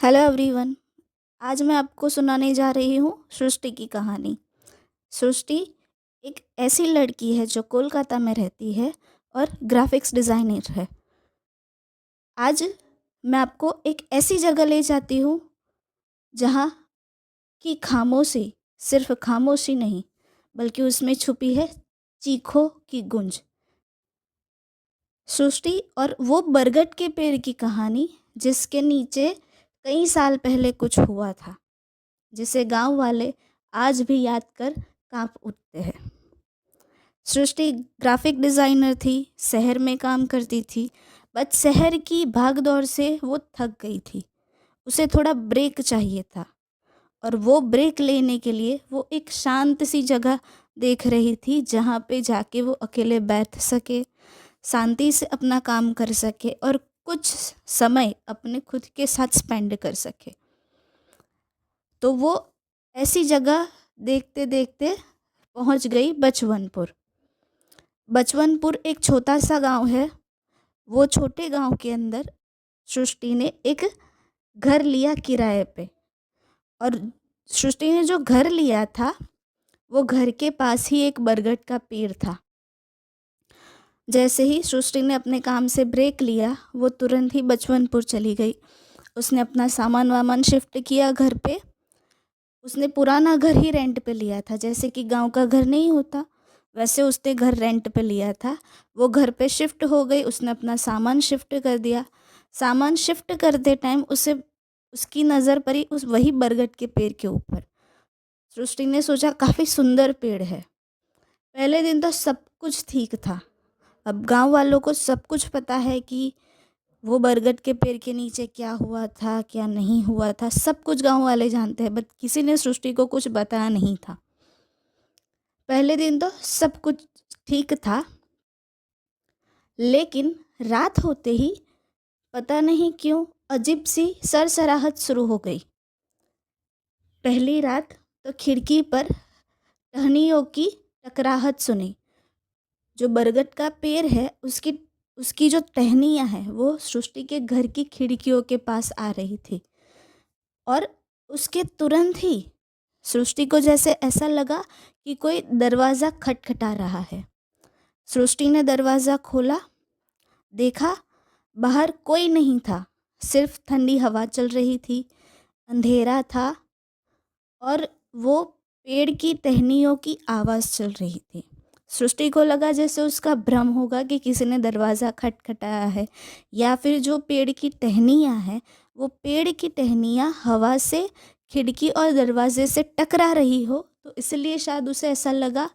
Hello everyone. आज मैं आपको सुनाने जा रही हूँ सृष्टि की कहानी। सृष्टि एक ऐसी लड़की है जो कोलकाता में रहती है और ग्राफिक्स डिज़ाइनर है। आज मैं आपको एक ऐसी जगह ले जाती हूँ जहाँ की खामोशी सिर्फ खामोशी नहीं बल्कि उसमें छुपी है चीखों की गूंज। सृष्टि और वो बरगद के पेड़ की कहानी जिसके नीचे कई साल पहले कुछ हुआ था, जिसे गांव वाले आज भी याद कर कांप उठते हैं। सृष्टि ग्राफिक डिज़ाइनर थी, शहर में काम करती थी, बट शहर की भागदौड़ से वो थक गई थी। उसे थोड़ा ब्रेक चाहिए था और वो ब्रेक लेने के लिए वो एक शांत सी जगह देख रही थी जहाँ पे जाके वो अकेले बैठ सके, शांति से अपना काम कर सके और कुछ समय अपने खुद के साथ स्पेंड कर सके। तो वो ऐसी जगह देखते देखते पहुंच गई बचवनपुर। बचवनपुर एक छोटा सा गांव है। वो छोटे गांव के अंदर सृष्टि ने एक घर लिया किराए पे। और सृष्टि ने जो घर लिया था वो घर के पास ही एक बरगद का पेड़ था। जैसे ही सृष्टि ने अपने काम से ब्रेक लिया वो तुरंत ही बचवनपुर चली गई। उसने अपना सामान वामान शिफ्ट किया घर पे। उसने पुराना घर ही रेंट पे लिया था, जैसे कि गांव का घर नहीं होता वैसे उसने घर रेंट पे लिया था। वो घर पे शिफ्ट हो गई, उसने अपना सामान शिफ्ट कर दिया। सामान शिफ्ट करते टाइम उसे उसकी नज़र पड़ी उस वही बरगद के पेड़ के ऊपर। सृष्टि ने सोचा काफ़ी सुंदर पेड़ है। पहले दिन तो सब कुछ ठीक था। अब गांव वालों को सब कुछ पता है कि वो बरगद के पेड़ के नीचे क्या हुआ था क्या नहीं हुआ था, सब कुछ गांव वाले जानते हैं, बट किसी ने सृष्टि को कुछ बताया नहीं था। पहले दिन तो सब कुछ ठीक था, लेकिन रात होते ही पता नहीं क्यों अजीब सी सरसराहट शुरू हो गई। पहली रात तो खिड़की पर टहनियों की टकराहट सुनी। जो बरगद का पेड़ है उसकी उसकी जो टहनियाँ हैं वो सृष्टि के घर की खिड़कियों के पास आ रही थी। और उसके तुरंत ही सृष्टि को जैसे ऐसा लगा कि कोई दरवाज़ा खटखटा रहा है। सृष्टि ने दरवाज़ा खोला, देखा बाहर कोई नहीं था, सिर्फ ठंडी हवा चल रही थी, अंधेरा था और वो पेड़ की टहनियों की आवाज़ चल रही थी। सृष्टि को लगा जैसे उसका भ्रम होगा कि किसी ने दरवाज़ा खटखटाया है, या फिर जो पेड़ की टहनियाँ हैं वो पेड़ की टहनियाँ हवा से खिड़की और दरवाजे से टकरा रही हो, तो इसलिए शायद उसे ऐसा लगा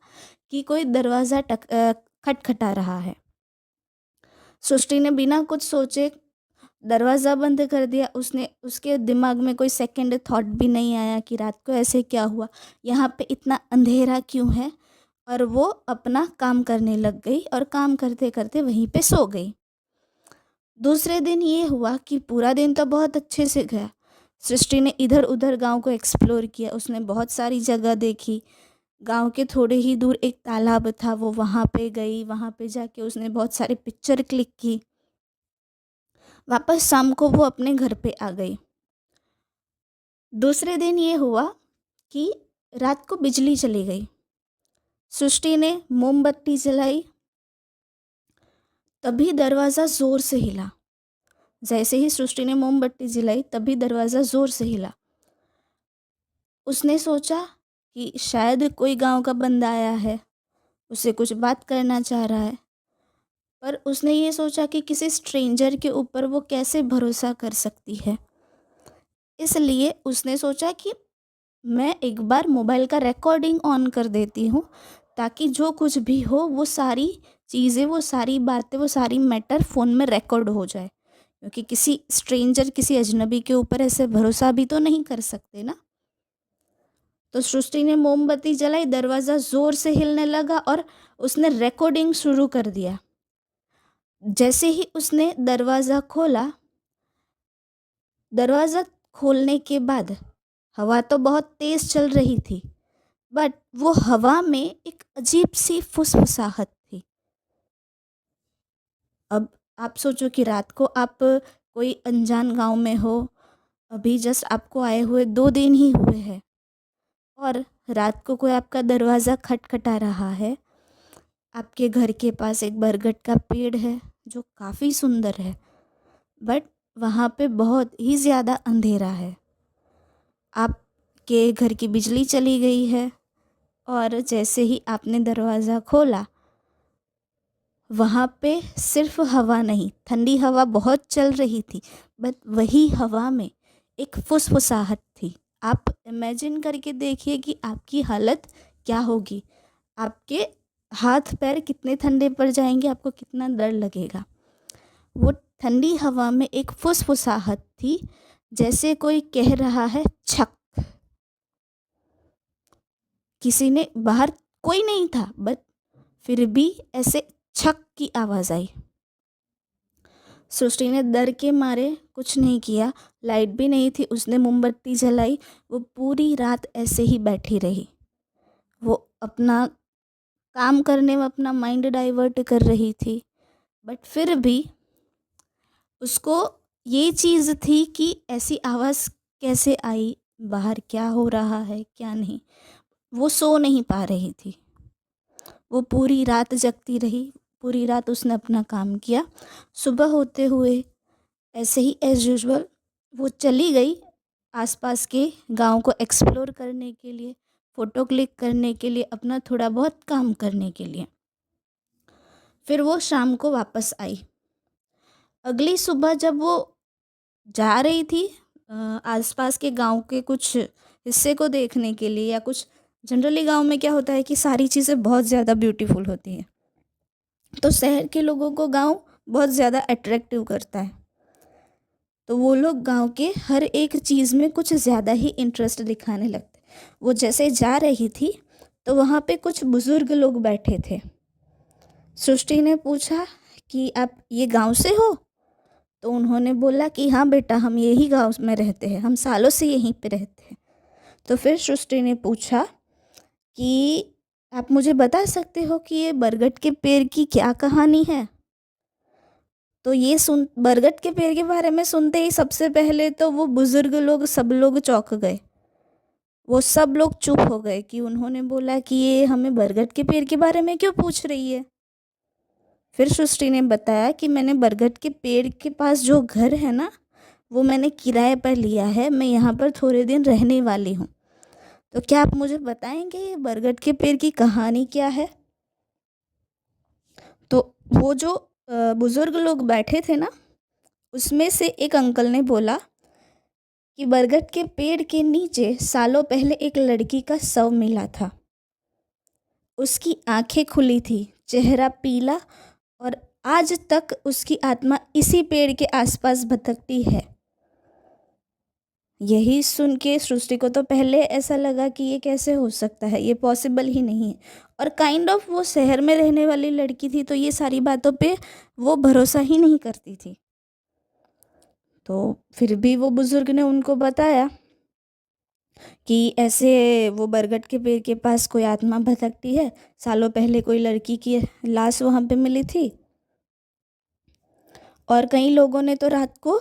कि कोई दरवाज़ा खटखटा रहा है। सृष्टि ने बिना कुछ सोचे दरवाज़ा बंद कर दिया। उसने उसके दिमाग में कोई सेकंड थॉट भी नहीं आया कि रात को ऐसे क्या हुआ, यहाँ पे इतना अंधेरा क्यों है। और वो अपना काम करने लग गई और काम करते करते वहीं पे सो गई। दूसरे दिन ये हुआ कि पूरा दिन तो बहुत अच्छे से गया। सृष्टि ने इधर उधर गांव को एक्सप्लोर किया, उसने बहुत सारी जगह देखी। गांव के थोड़े ही दूर एक तालाब था, वो वहाँ पे गई, वहाँ पे जाके उसने बहुत सारे पिक्चर क्लिक की। वापस शाम को वो अपने घर पे आ गई। दूसरे दिन ये हुआ कि रात को बिजली चली गई। सृष्टि ने मोमबत्ती जलाई, तभी दरवाज़ा ज़ोर से हिला। जैसे ही सृष्टि ने मोमबत्ती जलाई तभी दरवाज़ा ज़ोर से हिला। उसने सोचा कि शायद कोई गांव का बंदा आया है, उसे कुछ बात करना चाह रहा है। पर उसने ये सोचा कि किसी स्ट्रेंजर के ऊपर वो कैसे भरोसा कर सकती है। इसलिए उसने सोचा कि मैं एक बार मोबाइल का रिकॉर्डिंग ऑन कर देती हूँ, ताकि जो कुछ भी हो वो सारी चीज़ें, वो सारी बातें, वो सारी मैटर फ़ोन में रिकॉर्ड हो जाए। क्योंकि किसी स्ट्रेंजर, किसी अजनबी के ऊपर ऐसे भरोसा भी तो नहीं कर सकते ना। तो सृष्टि ने मोमबत्ती जलाई, दरवाज़ा ज़ोर से हिलने लगा और उसने रिकॉर्डिंग शुरू कर दिया। जैसे ही उसने दरवाज़ा खोलने के बाद हवा तो बहुत तेज़ चल रही थी, बट वो हवा में एक अजीब सी फुसफुसाहट थी। अब आप सोचो कि रात को आप कोई अनजान गांव में हो, अभी जस्ट आपको आए हुए 2 दिन ही हुए हैं और रात को कोई आपका दरवाज़ा खटखटा रहा है। आपके घर के पास एक बरगद का पेड़ है जो काफ़ी सुंदर है, बट वहाँ पे बहुत ही ज़्यादा अंधेरा है। आपके घर की बिजली चली गई है और जैसे ही आपने दरवाज़ा खोला, वहाँ पे सिर्फ हवा नहीं, ठंडी हवा बहुत चल रही थी, बट वही हवा में एक फुसफुसाहट थी। आप इमेजिन करके देखिए कि आपकी हालत क्या होगी। आपके हाथ पैर कितने ठंडे पड़ जाएंगे, आपको कितना डर लगेगा। वो ठंडी हवा में एक फुसफुसाहट थी, जैसे कोई कह रहा है छक। किसी ने बाहर, कोई नहीं था, बट फिर भी ऐसे छक की आवाज़ आई। सृष्टि ने डर के मारे कुछ नहीं किया, लाइट भी नहीं थी, उसने मोमबत्ती जलाई। वो पूरी रात ऐसे ही बैठी रही। वो अपना काम करने में अपना माइंड डाइवर्ट कर रही थी, बट फिर भी उसको ये चीज़ थी कि ऐसी आवाज़ कैसे आई, बाहर क्या हो रहा है क्या नहीं। वो सो नहीं पा रही थी। वो पूरी रात जगती रही, पूरी रात उसने अपना काम किया। सुबह होते हुए ऐसे ही एज़ यूजुअल वो चली गई आसपास के गांव को एक्सप्लोर करने के लिए, फ़ोटो क्लिक करने के लिए, अपना थोड़ा बहुत काम करने के लिए। फिर वो शाम को वापस आई। अगली सुबह जब वो जा रही थी आसपास के गांव के कुछ हिस्से को देखने के लिए, या कुछ जनरली गांव में क्या होता है कि सारी चीज़ें बहुत ज़्यादा ब्यूटीफुल होती हैं, तो शहर के लोगों को गांव बहुत ज़्यादा अट्रैक्टिव करता है। तो वो लोग गांव के हर एक चीज़ में कुछ ज़्यादा ही इंटरेस्ट दिखाने लगते। वो जैसे जा रही थी तो वहाँ पे कुछ बुज़ुर्ग लोग बैठे थे। सृष्टि ने पूछा कि आप ये गांव से हो? तो उन्होंने बोला कि हाँ बेटा, हम यही गांव में रहते हैं, हम सालों से यहीं पे रहते हैं। तो फिर सृष्टि ने पूछा कि आप मुझे बता सकते हो कि ये बरगद के पेड़ की क्या कहानी है? तो ये सुन, बरगद के पेड़ के बारे में सुनते ही सबसे पहले तो वो बुजुर्ग लोग सब लोग चौंक गए। वो सब लोग चुप हो गए कि उन्होंने बोला कि ये हमें बरगद के पेड़ के बारे में क्यों पूछ रही है। फिर सृष्टि ने बताया कि मैंने बरगद के पेड़ के पास जो घर है ना, वो मैंने किराए पर लिया है, मैं यहाँ पर थोड़े दिन रहने वाली हूँ। तो क्या आप मुझे बताएंगे ये बरगद के पेड़ की कहानी क्या है? तो वो जो बुजुर्ग लोग बैठे थे ना, उसमें से एक अंकल ने बोला कि बरगद के पेड़ के नीचे सालों पहले एक लड़की का शव मिला था। उसकी आंखें खुली थी, चेहरा पीला, और आज तक उसकी आत्मा इसी पेड़ के आसपास भटकती है। यही सुन के सृष्टि को तो पहले ऐसा लगा कि ये कैसे हो सकता है, ये पॉसिबल ही नहीं है। और काइंड ऑफ वो शहर में रहने वाली लड़की थी, तो ये सारी बातों पे वो भरोसा ही नहीं करती थी। तो फिर भी वो बुजुर्ग ने उनको बताया कि ऐसे वो बरगद के पेड़ के पास कोई आत्मा भटकती है, सालों पहले कोई लड़की की लाश वहाँ पे मिली थी, और कई लोगों ने तो रात को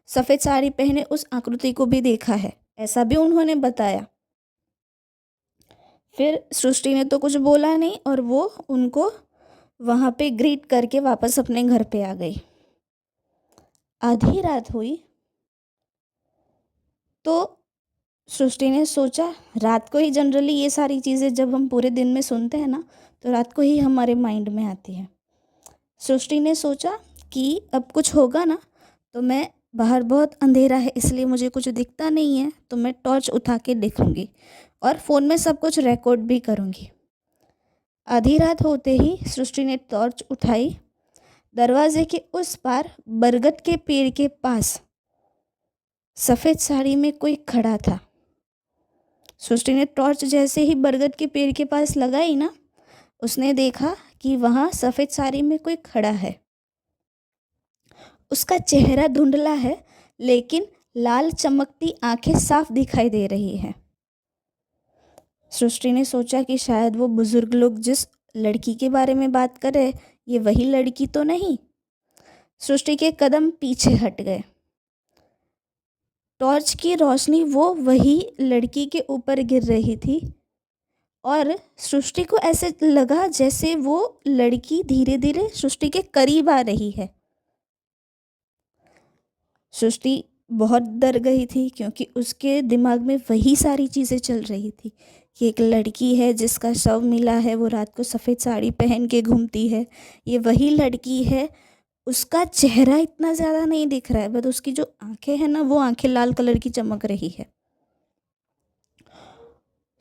सफ़ेद साड़ी पहने उस आकृति को भी देखा है, ऐसा भी उन्होंने बताया। फिर सृष्टि ने तो कुछ बोला नहीं और वो उनको वहाँ पे ग्रीट करके वापस अपने घर पे आ गई। आधी रात हुई तो सृष्टि ने सोचा, रात को ही जनरली ये सारी चीज़ें जब हम पूरे दिन में सुनते हैं ना, तो रात को ही हमारे माइंड में आती है। सृष्टि ने सोचा कि अब कुछ होगा ना, तो मैं, बाहर बहुत अंधेरा है इसलिए मुझे कुछ दिखता नहीं है, तो मैं टॉर्च उठा के देखूंगी और फ़ोन में सब कुछ रिकॉर्ड भी करूंगी। आधी रात होते ही सृष्टि ने टॉर्च उठाई। दरवाजे के उस पार बरगद के पेड़ के पास सफ़ेद साड़ी में कोई खड़ा था। सृष्टि ने टॉर्च जैसे ही बरगद के पेड़ के पास लगाई ना, उसने देखा कि वहाँ सफ़ेद साड़ी में कोई खड़ा है। उसका चेहरा धुंधला है, लेकिन लाल चमकती आंखें साफ दिखाई दे रही है। सृष्टि ने सोचा कि शायद वो बुजुर्ग लोग जिस लड़की के बारे में बात कर रहे, ये वही लड़की तो नहीं। सृष्टि के कदम पीछे हट गए। टॉर्च की रोशनी वो वही लड़की के ऊपर गिर रही थी और सृष्टि को ऐसे लगा जैसे वो लड़की धीरे धीरे सृष्टि के करीब आ रही है। सृष्टि बहुत डर गई थी क्योंकि उसके दिमाग में वही सारी चीज़ें चल रही थी कि एक लड़की है जिसका शव मिला है, वो रात को सफ़ेद साड़ी पहन के घूमती है। ये वही लड़की है, उसका चेहरा इतना ज़्यादा नहीं दिख रहा है, बट उसकी जो आंखें हैं ना, वो आंखें लाल कलर की चमक रही है।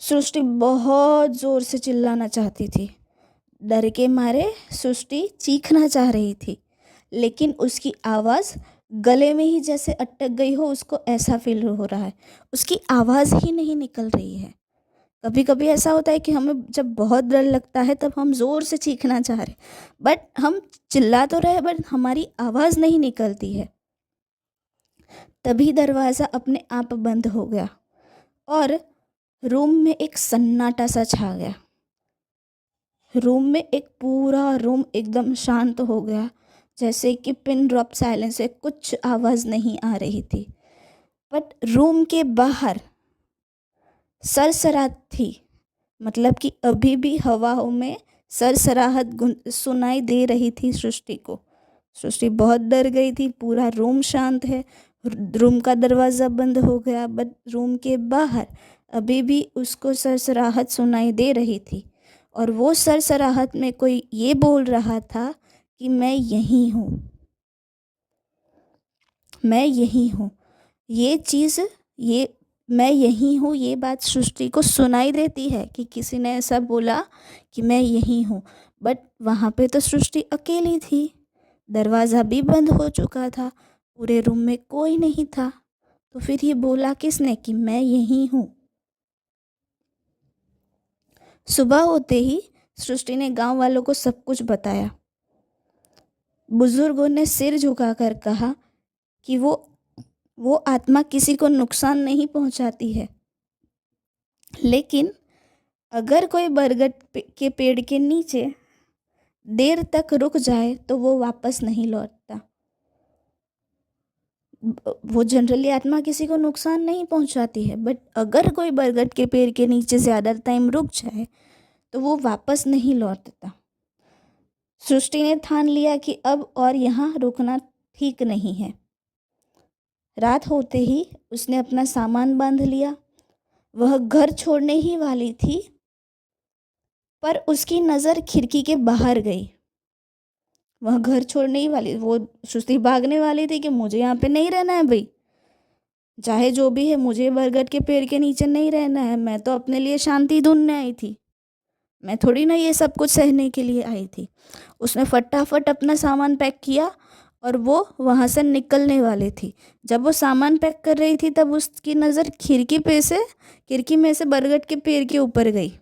सृष्टि बहुत ज़ोर से चिल्लाना चाहती थी। डर के मारे सृष्टि चीखना चाह रही थी, लेकिन उसकी आवाज़ गले में ही जैसे अटक गई हो, उसको ऐसा फील हो रहा है। उसकी आवाज़ ही नहीं निकल रही है। कभी कभी ऐसा होता है कि हमें जब बहुत डर लगता है तब हम ज़ोर से चीखना चाह रहे, बट हम चिल्ला तो रहे बट हमारी आवाज़ नहीं निकलती है। तभी दरवाज़ा अपने आप बंद हो गया और रूम में एक सन्नाटा सा छा गया। रूम में एक पूरा रूम एकदम शांत हो गया, जैसे कि पिन ड्रॉप साइलेंस है, कुछ आवाज़ नहीं आ रही थी। बट रूम के बाहर सरसराहट थी, मतलब कि अभी भी हवाओं में सरसराहट सुनाई दे रही थी सृष्टि को। सृष्टि बहुत डर गई थी। पूरा रूम शांत है, रूम का दरवाज़ा बंद हो गया, बट रूम के बाहर अभी भी उसको सरसराहट सुनाई दे रही थी और वो सरसराहट में कोई ये बोल रहा था कि मैं यहीं हूँ, मैं यहीं हूँ। ये चीज़, ये मैं यहीं हूँ, ये बात सृष्टि को सुनाई देती है कि किसी ने ऐसा बोला कि मैं यहीं हूँ, बट वहाँ पे तो सृष्टि अकेली थी। दरवाज़ा भी बंद हो चुका था, पूरे रूम में कोई नहीं था, तो फिर ये बोला किसने कि मैं यहीं हूँ। सुबह होते ही सृष्टि ने गांव वालों को सब कुछ बताया। बुजुर्गों ने सिर झुकाकर कहा कि वो आत्मा किसी को नुकसान नहीं पहुंचाती है, लेकिन अगर कोई बरगद के पेड़ के नीचे देर तक रुक जाए तो वो वापस नहीं लौटता। वो जनरली आत्मा किसी को नुकसान नहीं पहुंचाती है, बट अगर कोई बरगद के पेड़ के नीचे ज़्यादा टाइम रुक जाए तो वो वापस नहीं लौटता। सृष्टि ने ठान लिया कि अब और यहाँ रुकना ठीक नहीं है। रात होते ही उसने अपना सामान बांध लिया। वह घर छोड़ने ही वाली थी, पर उसकी नज़र खिड़की के बाहर गई। वह घर छोड़ने ही वाली, वो सुस्ती भागने वाली थी कि मुझे यहाँ पे नहीं रहना है भाई, चाहे जो भी है, मुझे बरगद के पेड़ के नीचे नहीं रहना है। मैं तो अपने लिए शांति ढूंढने आई थी, मैं थोड़ी ना ये सब कुछ सहने के लिए आई थी। उसने फटाफट अपना सामान पैक किया और वो वहाँ से निकलने वाली थी। जब वो सामान पैक कर रही थी तब उसकी नज़र खिड़की में से बरगद के पेड़ के ऊपर गई।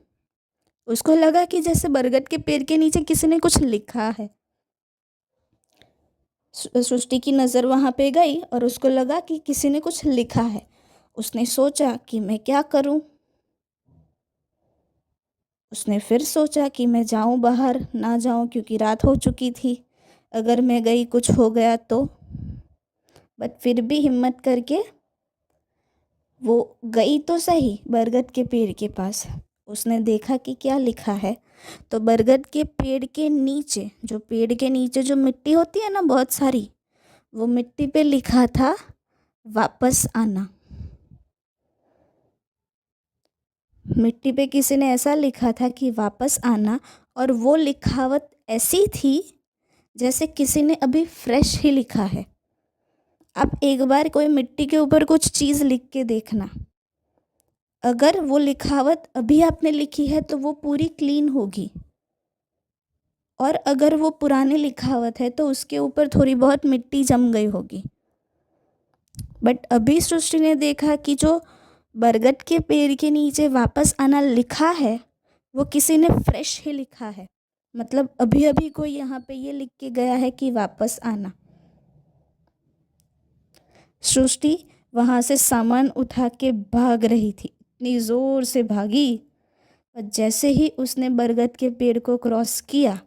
उसको लगा कि जैसे बरगद के पेड़ के नीचे किसी ने कुछ लिखा है। सृष्टि की नज़र वहाँ पे गई और उसको लगा कि किसी ने कुछ लिखा है। उसने सोचा कि मैं क्या करूँ। उसने फिर सोचा कि मैं जाऊँ बाहर, ना जाऊँ, क्योंकि रात हो चुकी थी। अगर मैं गई कुछ हो गया तो। बट फिर भी हिम्मत करके वो गई तो सही बरगद के पेड़ के पास। उसने देखा कि क्या लिखा है, तो बरगद के पेड़ के नीचे, जो पेड़ के नीचे जो मिट्टी होती है ना बहुत सारी, वो मिट्टी पे लिखा था वापस आना। मिट्टी पे किसी ने ऐसा लिखा था कि वापस आना, और वो लिखावट ऐसी थी जैसे किसी ने अभी फ्रेश ही लिखा है। आप एक बार कोई मिट्टी के ऊपर कुछ चीज़ लिख के देखना, अगर वो लिखावट अभी आपने लिखी है तो वो पूरी क्लीन होगी, और अगर वो पुरानी लिखावट है तो उसके ऊपर थोड़ी बहुत मिट्टी जम गई होगी। बट अभी सृष्टि ने देखा कि जो बरगद के पेड़ के नीचे वापस आना लिखा है वो किसी ने फ्रेश ही लिखा है। मतलब अभी अभी कोई यहाँ पे ये लिख के गया है कि वापस आना। सृष्टि वहाँ से सामान उठा के भाग रही थी, इतनी ज़ोर से भागी। और जैसे ही उसने बरगद के पेड़ को क्रॉस किया,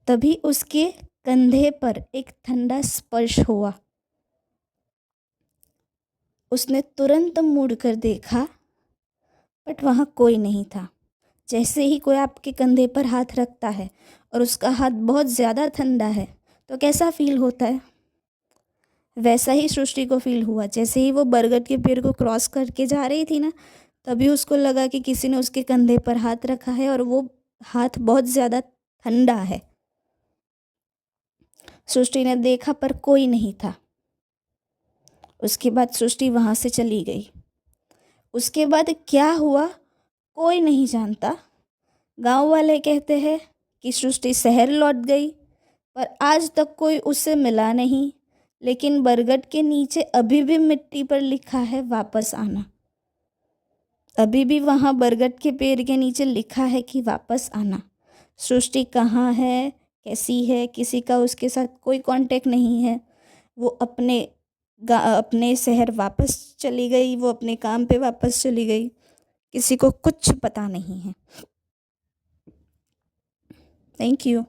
तभी उसके कंधे पर एक ठंडा स्पर्श हुआ। उसने तुरंत मुड़कर देखा, बट वहाँ कोई नहीं था। जैसे ही कोई आपके कंधे पर हाथ रखता है और उसका हाथ बहुत ज़्यादा ठंडा है तो कैसा फील होता है? वैसा ही सृष्टि को फील हुआ। जैसे ही वो बरगद के पेड़ को क्रॉस करके जा रही थी ना, तभी उसको लगा कि किसी ने उसके कंधे पर हाथ रखा है और वो हाथ बहुत ज़्यादा ठंडा है। सृष्टि ने देखा पर कोई नहीं था। उसके बाद सृष्टि वहाँ से चली गई। उसके बाद क्या हुआ कोई नहीं जानता। गांव वाले कहते हैं कि सृष्टि शहर लौट गई, पर आज तक कोई उससे मिला नहीं। लेकिन बरगद के नीचे अभी भी मिट्टी पर लिखा है वापस आना। अभी भी वहाँ बरगद के पेड़ के नीचे लिखा है कि वापस आना। सृष्टि कहाँ है, कैसी है, किसी का उसके साथ कोई कांटेक्ट नहीं है। वो अपने शहर वापस चली गई, वो अपने काम पे वापस चली गई। किसी को कुछ पता नहीं है। Thank you.